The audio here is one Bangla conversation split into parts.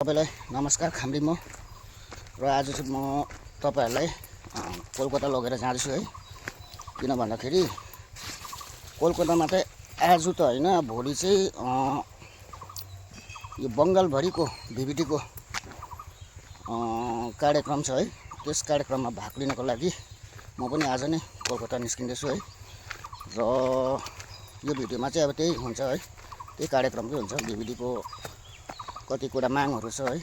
तपाईलाई नमस्कार खाम्री म र आज चाहिँ म तपाईहरुलाई कोलकाता लगेर जाँदैछु है। किन भन्दाखेरि कोलकातामा चाहिँ आज त हैन भोलि चाहिँ यो बंगाल भरिको भीभीटी को कार्यक्रम छ है। त्यस कार्यक्रममा भाग लिनको लागि म पनि आज नै कोलकाता निस्किन्दैछु है। र यो भिडियोमा चाहिँ अब त्यही हुन्छ है, त्यही कार्यक्रमकै हुन्छ। भीभीटी को कति कुरा मागहरु छ है,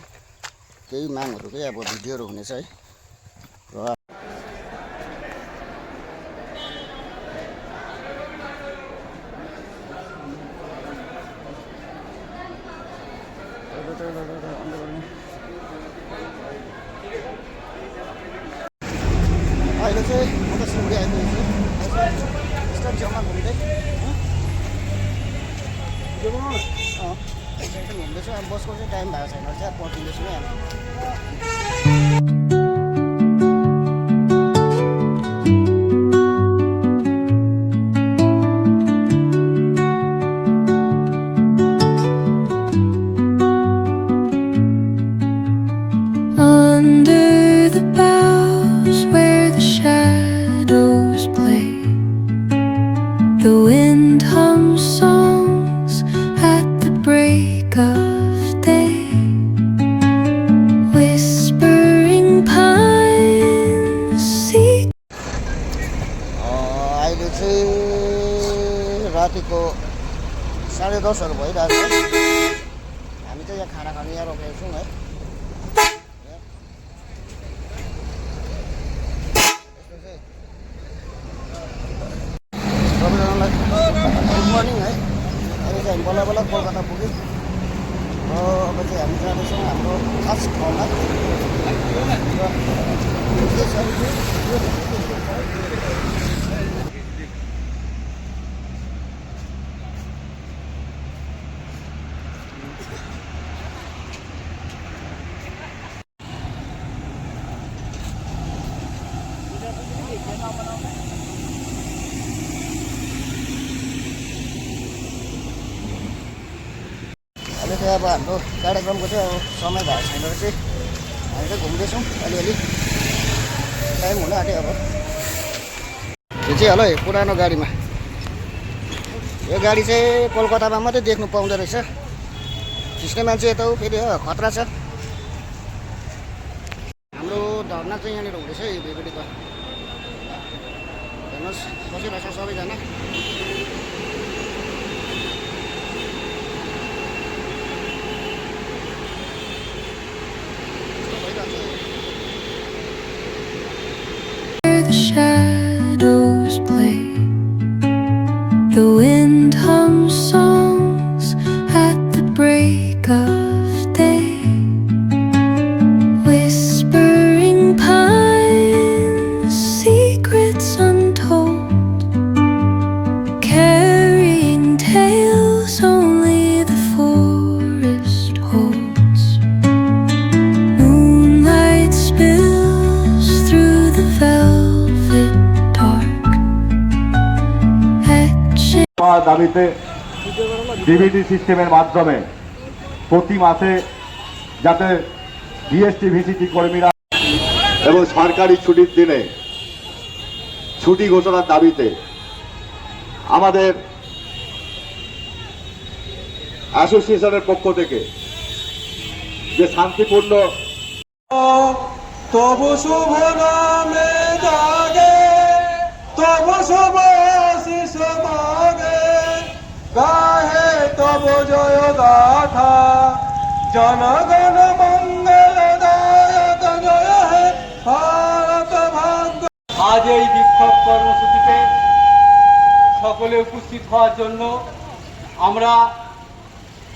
त्यही मागहरुकै अब भिडियोहरु हुनेछ है। र अहिले चाहिँ म त सिलगढी आइपुगेको छु। स्टेट छेउमा घुम्दै घुम्दैछु। अब बसको चाहिँ टाइम भएको छैन चाहिँ पर्खिँदैछु है। The wind hums songs at the break of day, whispering pines seek. अहिले चाहिँ रातिको 10:30 भइरहेको छ। हामी चाहिँ यहाँ खाना खानु यहाँ रोकेको छौँ है। सबैजनालाई गुड मर्निङ है। अहिले चाहिँ हामी बल्ल बल्ल कोलकाता पुग्यौँ। अब चाहिँ हामी जाँदैछौँ हाम्रो खास ठाउँमा। के छ अहिले चाहिँ अब हाम्रो कार्यक्रमको चाहिँ अब समय भएको छैन र चाहिँ हामी चाहिँ घुम्दैछौँ अलिअलि। टाइम हुन आँट्यो अब। यो चाहिँ होला है पुरानो गाडीमा। यो गाडी चाहिँ कोलकातामा मात्रै देख्नु पाउँदो रहेछ। खिच्ने मान्छे यता हो फेरि हो, खतरा छ। हाम्रो धर्ना चाहिँ यहाँनिर हुँदैछ है यो भीभीटीको। हेर्नुहोस् बसिरहेछ सबैजना। The shadows play, the wind hums songs at the break of day, whispering pines secrets untold, carrying tales only the forest holds. Moonlight spills through the velvet dark, etching দাবিতে ডিভিডি সিস্টেমের মাধ্যমে প্রতি মাসে যাতে জিএসটি ভিসিটি কর্মীরা এবং সরকারি ছুটির দিনে ছুটি ঘোষণার দাবিতে আমাদের অ্যাসোসিয়েশনের পক্ষ থেকে যে শান্তিপূর্ণ তবু শুভ নামে জাগে, তবু শুভ আশিস মাগে, গাহে তবু জয় গাথা, জনগণ মঙ্গল দায়ক জয় হে ভারত ভাগ্য। আজ এই বিক্ষোভ কর্মসূচিতে সকলে উপস্থিত হওয়ার জন্য আমরা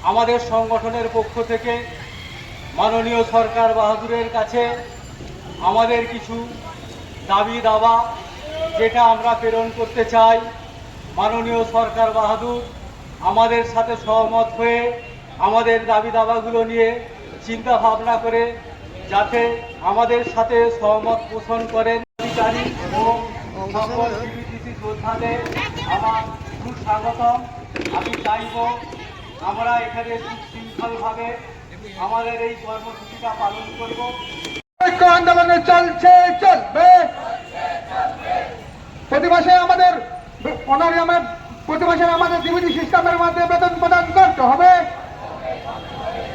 আমাদের সংগঠনের পক্ষ থেকে মাননীয় সরকার বাহাদুরের কাছে আমাদের কিছু দাবি দাওয়া যেটা আমরা প্রেরণ করতে চাই। মাননীয় সরকার বাহাদুর আমাদের সাথে সহমত হয়ে আমাদের দাবি দাওয়াগুলো নিয়ে চিন্তা ভাবনা করে যাতে আমাদের সাথে সহমত পোষণ করেন। অধিকারী এবং সকল বিটিসি যোদ্ধাদের আমার সুস্বাগতম। আমি চাইব আমরা এখানে সুশৃঙ্খলভাবে আমাদের এই কর্মসূচিটা পালন করব। ঐক্য আন্দোলনে চলছে, চলবে। প্রতি মাসে আমাদের ডিবিটি সিস্টেমের মাধ্যমে বেতন প্রদান করতে হবে।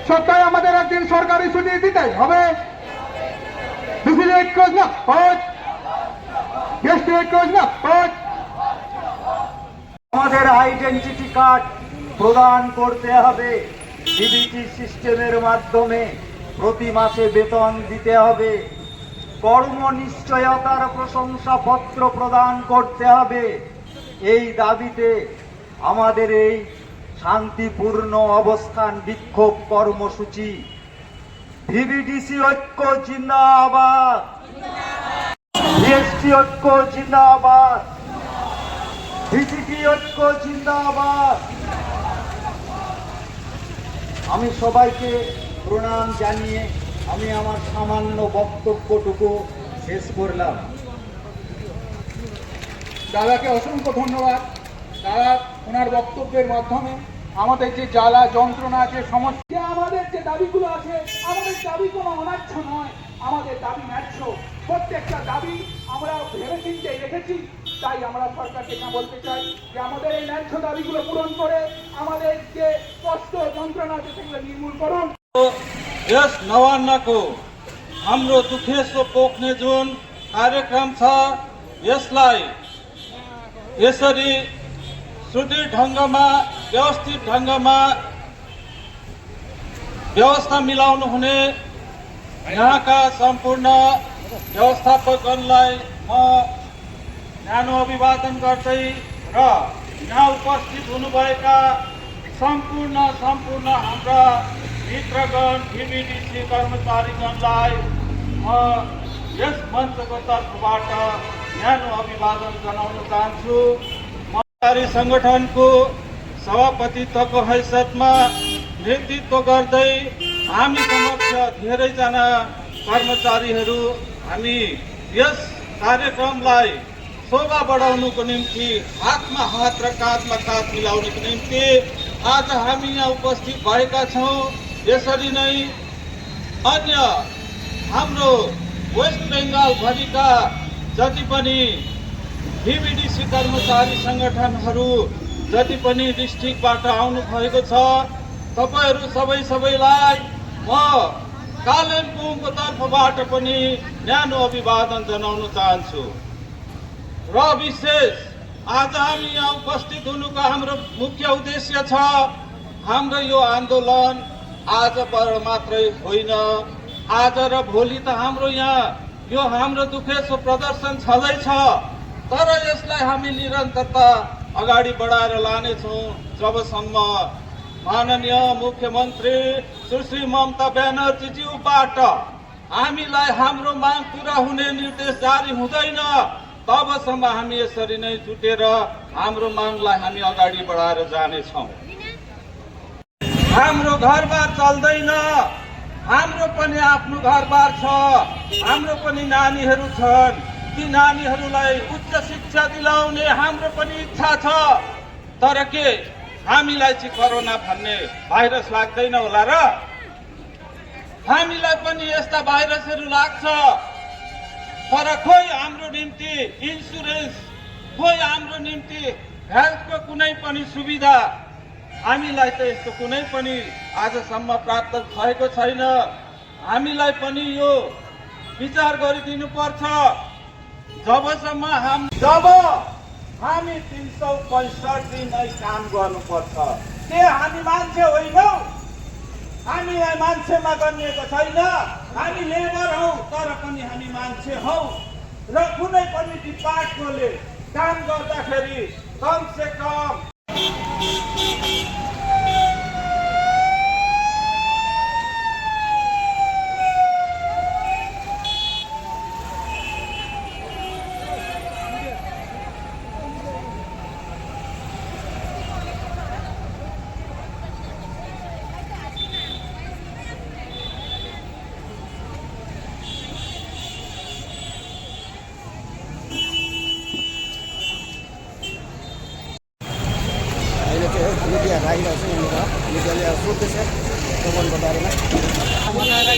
সপ্তাহে আমাদের একদিন সরকারি ছুটি দিতেই হবে। আমাদের আইডেন্টিটি কার্ড প্রদান করতে হবে। ডিবিটি সিস্টেমের মাধ্যমে প্রতি মাসে বেতন দিতে হবে। কর্মনিশ্চয়তার প্রশংসাপত্র প্রদান করতে হবে। এই দাবিতে আমাদের এই শান্তিপূর্ণ অবস্থান বিক্ষোভ কর্মসূচি। ভিভিডিসি ঐক্য জিন্দাবাদ, বিএসটি ঐক্য জিন্দাবাদ, ভিসিটি ঐক্য জিন্দাবাদ। আমি সবাইকে প্রণাম জানিয়ে আমি আমার সামান্য বক্তব্যটুকু শেষ করলাম। দাদাকে অসংখ্য ধন্যবাদ। দাদা ওনার বক্তব্যের মাধ্যমে আমাদের যে জ্বালা যন্ত্রণা, যে সমস্যা, আমাদের যে দাবিগুলো আছে, আমাদের দাবি কোনো অন্যায্য নয়, আমাদের দাবি ন্যায্য। প্রত্যেকটা দাবি আমরা ভেবেচিন্তে রেখেছি। তাই আমরা সরকারকে বলতে চাই যে আমাদের এই ন্যায্য দাবিগুলো পূরণ করে আমাদের যে কষ্ট যন্ত্রণা আছে সেগুলো निर्मूल করুন। यस नवान्नको हाम्रो दुखेसो पोख्ने जुन कार्यक्रम छ यसलाई यसरी सुदृढ ढङ्गमा व्यवस्थित ढङ्गमा व्यवस्था मिलाउनु हुने यहाँका सम्पूर्ण व्यवस्थापकगणलाई म न्यानो अभिवादन गर्दै र यहाँ उपस्थित हुनुभएका सम्पूर्ण हाम्रा मित्रगण भिभिडिसी कर्मचारीगणलाई म यस मञ्चको तर्फबाट न्यानो अभिवादन जनाउन चाहन्छु। कर्मचारी संगठनको सभापतित्वको हैसियतमा नेतृत्व गर्दै हामी समक्ष धेरैजना कर्मचारीहरू हामी यस कार्यक्रमलाई शोभा बढाउनुको निम्ति हातमा हात र काँधमा काँध मिलाउनुको निम्ति आज हामी यहाँ उपस्थित भएका छौँ। यसरी नै अन्य हाम्रो वेस्ट बेङ्गाल भरिका जति पनि भिभिडिसी कर्मचारी संगठनहरू जति पनि डिस्ट्रिक्टबाट आउनु भएको छ तपाईहरू सबैलाई म कालिम्पोङको तर्फबाट पनि न्यानो अभिवादन जनाउन चाहन्छु। र विशेष आज हामी यहाँ उपस्थित हुनुको हाम्रो मुख्य उद्देश्य छ हाम्रो यो आन्दोलन आजबाट मात्रै होइन, आज र भोलि त हाम्रो यहाँ यो हाम्रो दुखेसो प्रदर्शन छँदैछ, तर यसलाई हामी निरन्तरता अगाडि बढाएर लानेछौँ जबसम्म माननीय मुख्यमन्त्री सुश्री ममता ब्यानर्जीज्यूबाट हामीलाई हाम्रो माग पूरा हुने निर्देश जारी हुँदैन तबसम्म हामी यसरी नै जुटेर हाम्रो मागलाई हामी अगाडि बढाएर जानेछौँ। हाम्रो घरबार चल्दैन, हाम्रो पनि आफ्नो घरबार छ, हाम्रो पनि नानीहरू छन्, ती नानीहरूलाई उच्च शिक्षा दिलाउने हाम्रो पनि इच्छा छ। तर के हामीलाई चाहिँ कोरोना भन्ने भाइरस लाग्दैन होला र? हामीलाई पनि यस्ता भाइरसहरू लाग्छ, तर खोइ हाम्रो निम्ति इन्सुरेन्स, खोइ हाम्रो निम्ति हेल्थको कुनै पनि सुविधा हामीलाई त यस्तो कुनै पनि आजसम्म प्राप्त भएको छैन। हामीलाई पनि यो विचार गरिदिनु पर्छ जब हामी 365 दिनै काम गर्नुपर्छ। के हामी मान्छे होइनौँ? हामीलाई मान्छेमा गनिएको छैन। हामी लेबर हौ तर पनि हामी मान्छे हौ र कुनै पनि डिपार्टमेन्टले काम गर्दाखेरि कम से कम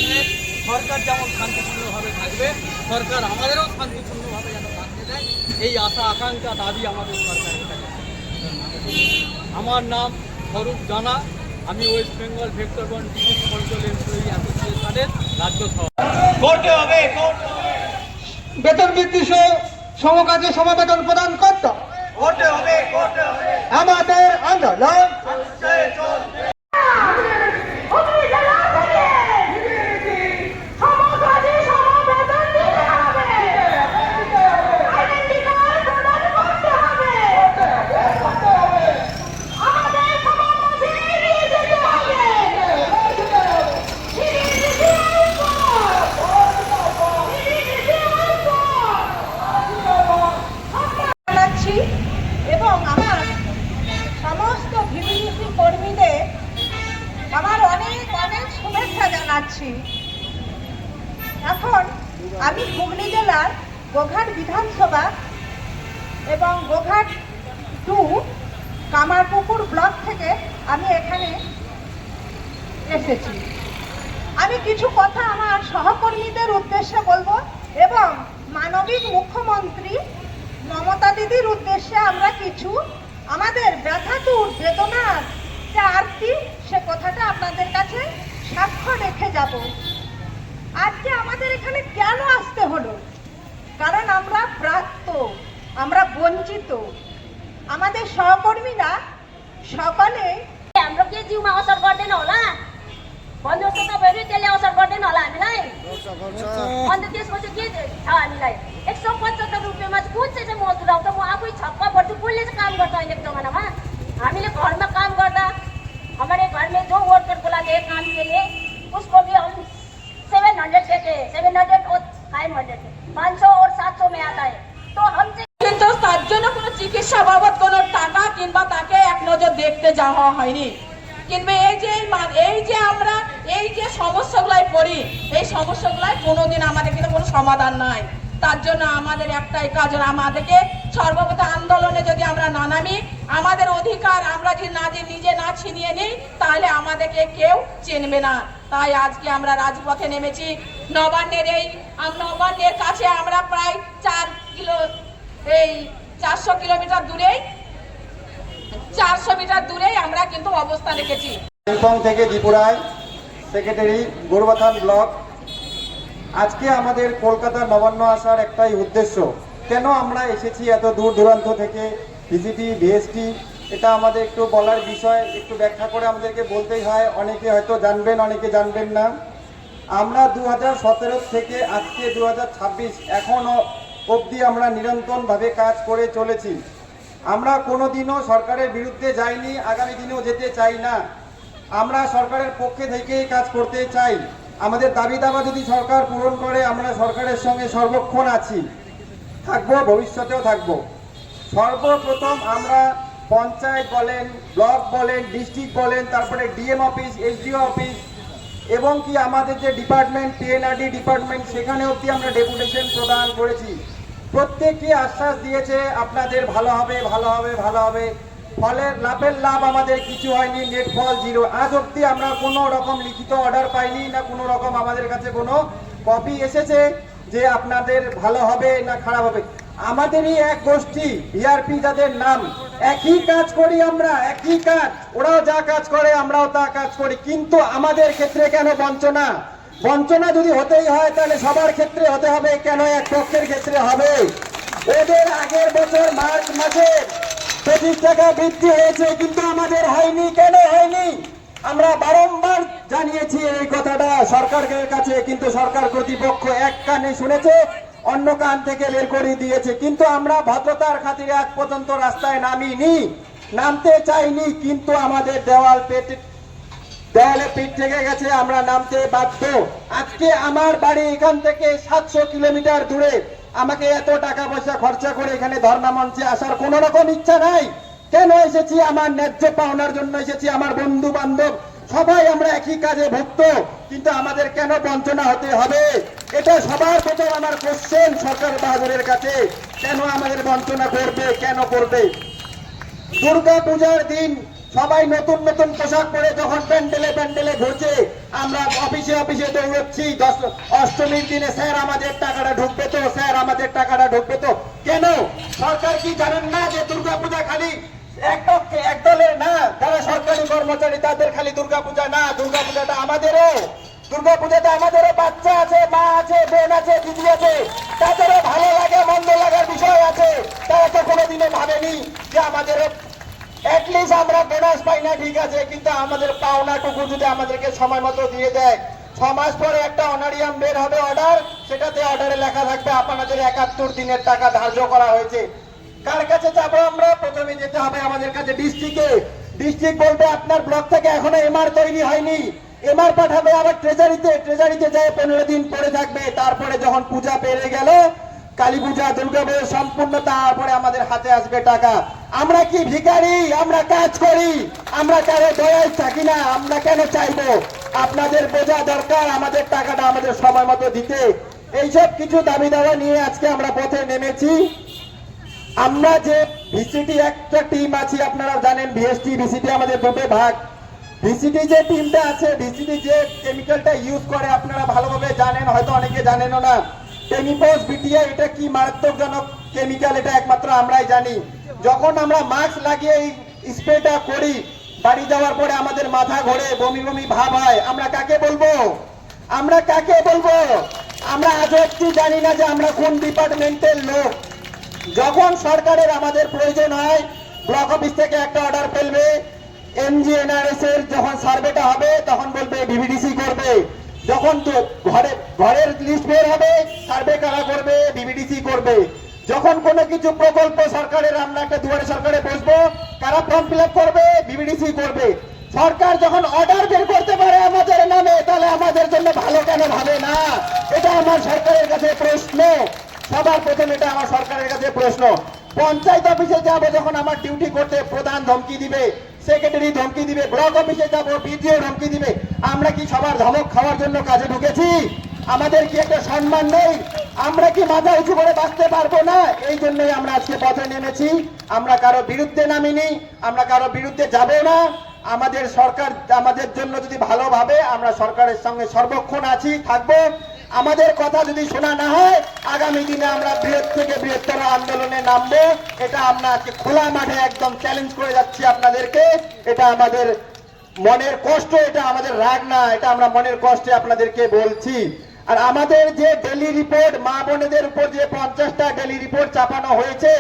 চাইলে সরকার যেমন শান্তিপূর্ণভাবে থাকবে, সরকার আমাদেরও শান্তিপূর্ণভাবে যেন থাকতে দেয়, এই আশা আকাঙ্ক্ষা দাবি আমাদের সরকারের কাছে। আমার নাম স্বরূপ জানা, আমি west Bengal vector borne degree control employee অ্যাসোসিয়েশনের রাজ্য সভাপতি। করতে হবে বেতন বৃদ্ধি সহ সমকাজে সমবেতন প্রদান করতে করতে হবে আমাদের আন্দোলন জানাচ্ছি এবং আমার সমস্ত ভিভিডিসি কর্মীদের আমার অনেক অনেক শুভেচ্ছা জানাচ্ছি। এখন আমি হুগলি জেলার গোঘাট বিধানসভা এবং গোঘাট 2 কামারপুকুর ব্লক থেকে আমি এখানে এসেছি। আমি কিছু কথা আমার সহকর্মীদের উদ্দেশ্যে বলবো এবং মানবিক মুখ্যমন্ত্রী মমতা দিদির উদ্দেশ্যে আমরা কিছু আমাদের ব্যথাতুর বেদনার যে আরতি সে কথাটা আপনাদের কাছে সাক্ষ্য রেখে যাব। আজকে আমাদের এখানে কেন আসতে হলো? কারণ আমরা প্রাপ্ত, আমরা বঞ্চিত। আমাদের सहकर्मीरा सकले हाम्रो के जिउमा असर गर्दैन होला भन्नु जस्तो तपाईहरु त्यसले असर गर्दैन होला हामीलाई अन्त त्यसपछि के छ हामीलाई 175 रुपैयाँमा कुन चाहिँ मजदुर आउँछ म आफै छक्क पर्छु कसले चाहिँ काम गर्छ अहिलेको जमानामा हामीले घरमा काम गर्दा हमारे घर में जो वर्कर को लगे काम के लिए उसको भी हम 700 देते 700 और 500 500 और 700 में आता है तो हम কিন্তু তার জন্য কোনো চিকিৎসা বাবদ কোনো টাকা কিংবা তাকে এক নজর দেখতে যাওয়া হয়নি। কিন্তু এই যে আমরা এই যে সমস্যাগুলাই পড়ি এই সমস্যাগুলাই কোনোদিন আমাদের কিন্তু কোনো সমাধান নাই। তার জন্য আমাদের একটাই কাজ, আমাদেরকে সর্বপ্রথম আন্দোলনে যদি আমরা না নামি, আমাদের অধিকার আমরা যদি নিজে না ছিনিয়ে নিই তাহলে আমাদেরকে কেউ চিনবে না। তাই আজকে আমরা রাজপথে নেমেছি। নবান্নের কাছে আমরা প্রায় 400 কিলোমিটার দূরেই 400 মিটার দূরেই আমরা কিন্তু অবস্থান রেখেছি। ইনফর্ম থেকে ত্রিপুরায় সেক্রেটারি গৌরবাথান ব্লক। আজকে আমাদের কলকাতা নবান্ন আসার একটাই উদ্দেশ্য, কেন আমরা এসেছি এত দূর দূরান্ত থেকে, ভিজিটি ভিএসটি, এটা আমাদের একটু বলার বিষয়, একটু ব্যাখ্যা করে আমাদেরকে বলতেই হয়। অনেকে হয়তো জানবেন, অনেকে জানবেন না। আমরা 2017 থেকে আজকে 2026 এখনও অবধি আমরা নিরন্তরভাবে কাজ করে চলেছি। আমরা কোনোদিনও সরকারের বিরুদ্ধে যাইনি, আগামী দিনেও যেতে চাই না। আমরা সরকারের পক্ষে থেকেই কাজ করতে চাই। আমাদের দাবি দাবা যদি সরকার পূরণ করে আমরা সরকারের সঙ্গে সর্বক্ষণ আছি, থাকবো, ভবিষ্যতেও থাকবো। সর্বপ্রথম আমরা পঞ্চায়েত বলেন, ব্লক বলেন, ডিস্ট্রিক্ট বলেন, তারপরে ডিএম অফিস, এসডিও অফিস এবং কি আমাদের যে ডিপার্টমেন্ট পিএনআরডি ডিপার্টমেন্ট, সেখানে অবধি আমরা ডেপুটেশন প্রদান করেছি। প্রত্যেককে আশ্বাস দিয়েছে আপনাদের ভালো হবে, ভালো হবে, ভালো হবে। ফলের লাভ আমাদের কিছু হয়নি, নেট ফল 0। আজ অবধি আমরা কোনো রকম লিখিত অর্ডার পাইনি, না কোনো রকম আমাদের কাছে কোনো কপি এসেছে যে আপনাদের ভালো হবে না খারাপ হবে। আমাদেরই এক গোষ্ঠী ভিআরপি যাদের নাম, একই কাজ করি আমরা, একই কাজ। ওরাও যা কাজ করে আমরাও তা কাজ করি, কিন্তু আমাদের ক্ষেত্রে কেন বঞ্চনা? বঞ্চনা যদি হতেই হয় তাহলে সবার ক্ষেত্রে হতে হবে, কেন এক পক্ষের ক্ষেত্রে হবে? ওদের আগের বছর মার্চ মাসে 25 টাকা বৃদ্ধি হয়েছে, কিন্তু আমাদের হয়নি। কেন হয়নি? আমরা বারংবার জানিয়েছি এই কথাটা সরকারের কাছে, কিন্তু সরকার কর্তৃপক্ষ এক কানে শুনেছে, অন্য কান থেকে বের করে দিয়েছে। কিন্তু আমরা ভদ্রতার খাতিরে আজ পর্যন্ত রাস্তায় নামিনি, নামতে চাইনি, কিন্তু আমাদের দেওয়ালে পিঠ থেকে গেছে, আমরা নামতে বাধ্য। আজকে আমার বাড়ি এখান থেকে 700 কিলোমিটার দূরে, আমাকে এত টাকা পয়সা খরচা করে এখানে ধর্ণা মঞ্চে আসার কোনো রকম ইচ্ছা নাই। কেন এসেছি? আমার ন্যায্য পাওনার জন্য এসেছি। আমার বন্ধু বান্ধব সবাই আমরা একই কাজে ভুক্ত, কিন্তু আমাদের কেন বঞ্চনা হতে হবে? এটা সবার প্রথম আমার কোশ্চেন সরকার বাহাদুরের কাছে, কেন আমাদের বঞ্চনা করবে, কেন করবে? দুর্গা পূজার দিন সবাই নতুন নতুন পোশাক পরে যখন প্যান্ডেলে প্যান্ডেলে ঘুরছে, আমরা অফিসে অফিসে দৌড়চ্ছি অষ্টমীর দিনে, স্যার আমাদের টাকাটা ঢুকবে তো, স্যার আমাদের টাকাটা ঢুকবে তো। কেন সরকার কি জানেন না যে দুর্গাপূজা খালি এক দলের না, যারা সরকারি কর্মচারী তাদের খালি দুর্গাপূজা না, দুর্গাপূজাটা আমাদেরও। দুর্গাপূজাতে আমাদেরও বাচ্চা আছে, মা আছে, বোন আছে, দিদি আছে, তাদেরও ভালো লাগে মন্দ লাগার বিষয় আছে। তারা তো কোনোদিনও ভাবেনি যে আমাদেরও অ্যাটলিস্ট আমরা বোনাস পাই না, ঠিক আছে, কিন্তু আমাদের পাওনাটুকু যদি আমাদেরকে সময় মতো দিয়ে দেয়। 6 মাস পরে একটা অনারিয়াম বের হবে অর্ডার, সেটাতে অর্ডারে লেখা থাকবে আপনাদের 71 দিনের টাকা ধার্য করা হয়েছে। কার কাছে যাবো আমরা? প্রথমে যেতে হবে আমাদের কাছে ডিস্ট্রিক্টে। ডিস্ট্রিক্ট বলবে আপনার ব্লক থেকে এখনো এমআর তৈরি হয়নি, এমআর পাঠাবে আবার ট্রেজারিতে যায় 15 দিন পরে থাকবে। তারপরে যখন পূজা পেরে গেল, কালী পূজা, দুর্গা পূজা সম্পূর্ণ, তারপরে আমাদের হাতে আসবে টাকা। আমরা কি ভিখারি? আমরা কাজ করি, আমরা কারো দয়ায় থাকি না। আমরা কেন চাইবো? আপনাদের বোঝা দরকার আমাদের টাকাটা আমাদের সময় মতো দিতে। এইসব কিছু দাবি দাওয়া নিয়ে আজকে আমরা পথে নেমেছি। আমরা যে ভিসিটি একটা টিম আছি, আপনারা জানেন ভিএসটি ভিসিটি আমাদের দুটো ভাগ। ভিসিটি যে টিমটা আছে, ভিসিটি যে কেমিক্যালটা ইউজ করে আপনারা ভালোভাবে জানেন, হয়তো অনেকে জানেনও না। টেমিপোস বিটিআই এটা কি মারাত্মকজনক কেমিক্যাল, এটা একমাত্র আমরাই জানি। যখন আমরা মাস্ক লাগিয়ে এই স্প্রেটা করি, বাড়ি যাওয়ার পরে আমাদের মাথা ঘোরে, বমি বমি ভাব হয়, আমরা কাকে বলবো? আমরা কাকে বলবো? আমরা আজও একটু জানি না যে আমরা কোন ডিপার্টমেন্টের লোক। যখন সরকারের আমাদের প্রয়োজন হয়, ব্লক অফিস থেকে একটা অর্ডার ফেলবে, এমজিএনআরএস এর যখন সার্ভেটা হবে তখন বলবে বিবিডিসি করবে। যখন তো ঘরের লিস্ট বের হবে, সার্ভে কারা করবে? বিবিডিসি করবে। যখন কোনো কিছু প্রকল্প সরকারের, আমরা একটা দুয়ারে সরকারে বসবো, কারা ফর্ম ফিল আপ করবে? বিবিডিসি করবে। সরকার যখন অর্ডার বের করতে পারে আমাদের নামে, তাহলে আমাদের জন্য ভালো কেন ভাবে না? এটা আমার সরকারের কাছে প্রশ্ন। সবার প্রথম এটা আমার সরকারের কাছে প্রশ্ন। পঞ্চায়েত অফিসে যাবো, যখন আমার ডিউটি করতে প্রধান ধমকি দিবে, সেক্রেটারি ধমকি দিবে, ব্লক অফিসে যাবো, বিডিও ধমকি দিবে। আমরা কি সবার ধমক খাওয়ার জন্য কাজে ঢুকেছি? আমাদের কি একটা সম্মান নেই? আমরা কি মাথা উঁচু করে বাঁচতে পারবো না? এই জন্যই আমরা আজকে পথে নেমেছি। আমরা কারো বিরুদ্ধে নামিনি, আমরা কারো বিরুদ্ধে যাবো না। আমাদের সরকার আমাদের জন্য যদি ভালো ভাবে, আমরা সরকারের সঙ্গে সর্বক্ষণ আছি, থাকবো। আমাদের কথা যদি শোনা না হয়, আগামী দিনে আমরা বৃহৎ থেকে বৃহত্তর আন্দোলনে নামবো। এটা আমরা খোলা মাঠে একদম চ্যালেঞ্জ করে যাচ্ছি আপনাদেরকে। এটা আমাদের মনের কষ্ট, এটা আমাদের রাগ না, এটা আমরা মনের কষ্টে আপনাদেরকে বলছি। আর আমাদের যে ডেলি রিপোর্ট, মা বোনেদের উপর যে 50টা ডেলি রিপোর্ট চাপানো হয়েছে,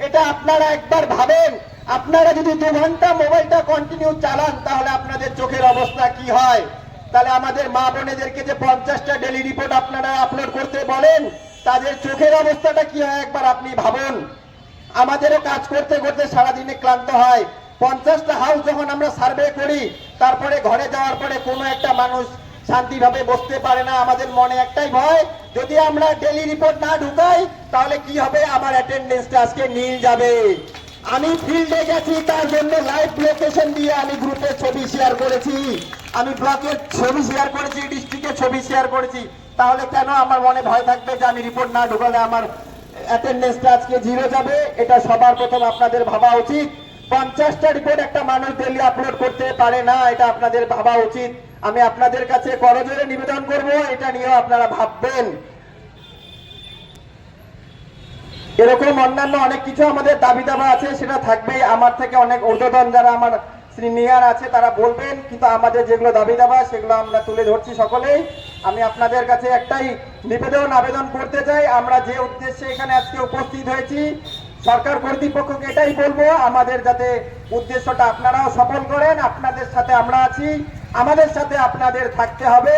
এটা আপনারা একবার ভাবেন। আপনারা যদি 2 ঘন্টা মোবাইলটা কন্টিনিউ চালান, তাহলে আপনাদের চোখের অবস্থা কি হয়? তাহলে আমাদের মা বোনেদেরকে যে 50টা ডেলি রিপোর্ট আপনারা আপলোড করতে বলেন, তাদের চোখের অবস্থাটা কি হয় একবার আপনি ভাবুন। আমাদেরও কাজ করতে করতে সারাদিনে ক্লান্ত হয়। 50টা হাউস যখন আমরা সার্ভে করি, তারপরে ঘরে যাওয়ার পরে কোনো একটা মানুষ শান্তিভাবে বসতে পারে না। আমাদের মনে একটাই ভয়, যদি আমরা ডেলি রিপোর্ট না ঢুকাই তাহলে কি হবে? আমার অ্যাটেন্ডেন্সটা আজকে নীল যাবে। আমি ফিল্ডে গেছি, তার জন্য লাইভ লোকেশন দিয়ে আমি গ্রুপে ছবি শেয়ার করেছি, আমি ব্লকের ছবি শেয়ার করেছি, ডিস্ট্রিক্টের ছবি শেয়ার করেছি। তাহলে কেন আমার মনে ভয় থাকবে যে আমি রিপোর্ট না ঢুকালে আমার অ্যাটেন্ডেন্সটা আজকে 0 যাবে? এটা সবার প্রথম আপনাদের ভাবা উচিত। 50টা রিপোর্ট একটা মানুষ ডেলি আপলোড করতে পারে না, এটা আপনাদের ভাবা উচিত। আমি আপনাদের কাছে করজোরে নিবেদন করব, এটা নিয়েও আপনারা ভাববেন। এরকম অন্যান্য অনেক কিছু আমাদের দাবি দাবা আছে, সেটা থাকবে। আমার থেকে অনেক ঊর্ধ্বতন যারা আমার সিনিয়র আছে তারা বলবেন, কিন্তু আমাদের যেগুলো দাবি দাবা সেগুলো আমরা তুলে ধরছি সকলেই। আমি আপনাদের কাছে একটাই নিবেদন আবেদন করতে চাই, আমরা যে উদ্দেশ্যে এখানে আজকে উপস্থিত হয়েছি, সরকার কর্তৃপক্ষকে এটাই বলবো, আমাদের যাতে উদ্দেশ্যটা আপনারাও সফল করেন। আপনাদের সাথে আমরা আছি, আমাদের সাথে আপনাদের থাকতে হবে।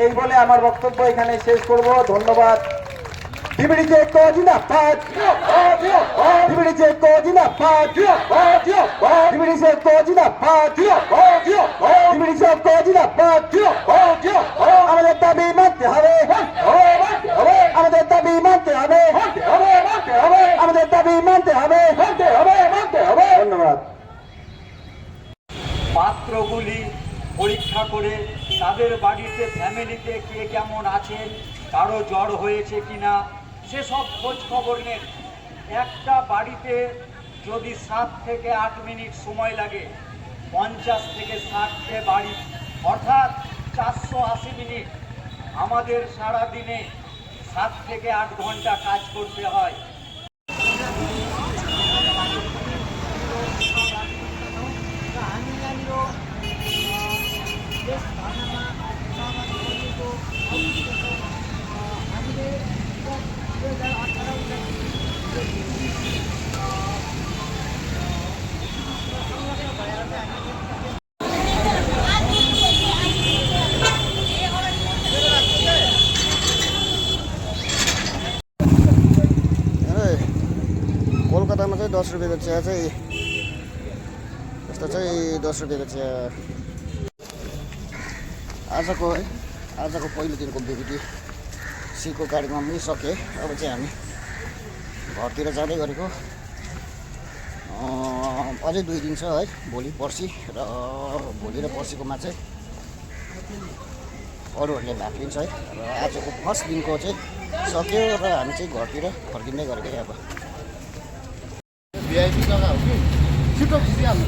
এই বলে আমার বক্তব্য এখানে শেষ করব। ধন্যবাদ। ডিবিডিসি ঐক্য জিন্দাবাদ, ডিবিডিসি ঐক্য জিন্দাবাদ, ডিবিডিসি ঐক্য জিন্দাবাদ, ডিবিডিসি ঐক্য জিন্দাবাদ। আমাদের দাবি মানতে হবে, আমাদের দাবি মানতে হবে, আমাদের দাবি মানতে হবে। ধন্যবাদ। পাত্রগুলি পরীক্ষা করে তাদের বাড়িতে ফ্যামিলিতে কে কেমন আছেন, কারো জ্বর হয়েছে কিনা সেসব খোঁজ খবর নেন। একটা বাড়িতে যদি 7 থেকে 8 মিনিট সময় লাগে, 50 থেকে 60 বাড়ি, অর্থাৎ 480 মিনিট। আমাদের সারা দিনে 7 থেকে 8 ঘন্টা কাজ করতে হয়। कलकत्तामा चाहिँ 10 रुपियाँको चिया चाहिँ यस्तो चाहिँ 10 रुपियाँको चिया। आजको पहिलो दिनको बिबिटी सीको कार्यक्रम पनि सके। अब चाहिँ हामी घरतिर जाँदै गरेको। अझै 2 दिन छ है, भोलि पर्सि र भोलि र पर्सिकोमा चाहिँ अरूहरूले भाग लिन्छ है। र आजको फर्स्ट दिनको चाहिँ सक्यो र हामी चाहिँ घरतिर फर्किँदै गरेको अब। भिआइपी जग्गा हो कि छिटो खिचिहाल्नु।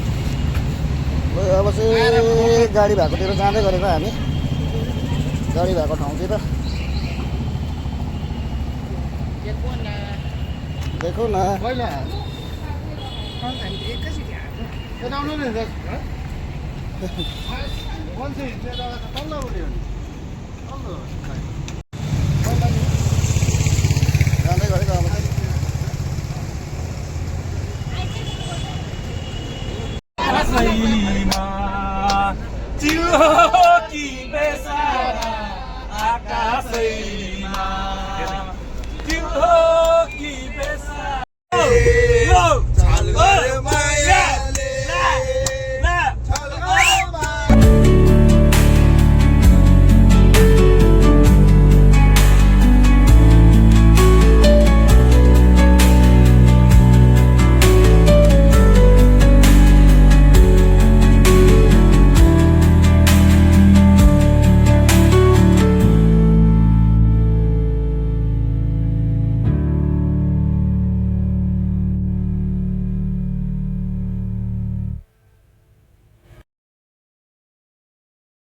अब चाहिँ गाडी भएकोतिर जाँदै गरेको हामी, गाडी भएको ठाउँतिर। देखो न पहिला जाँदै गरेको अब चाहिँ। आकाशैमा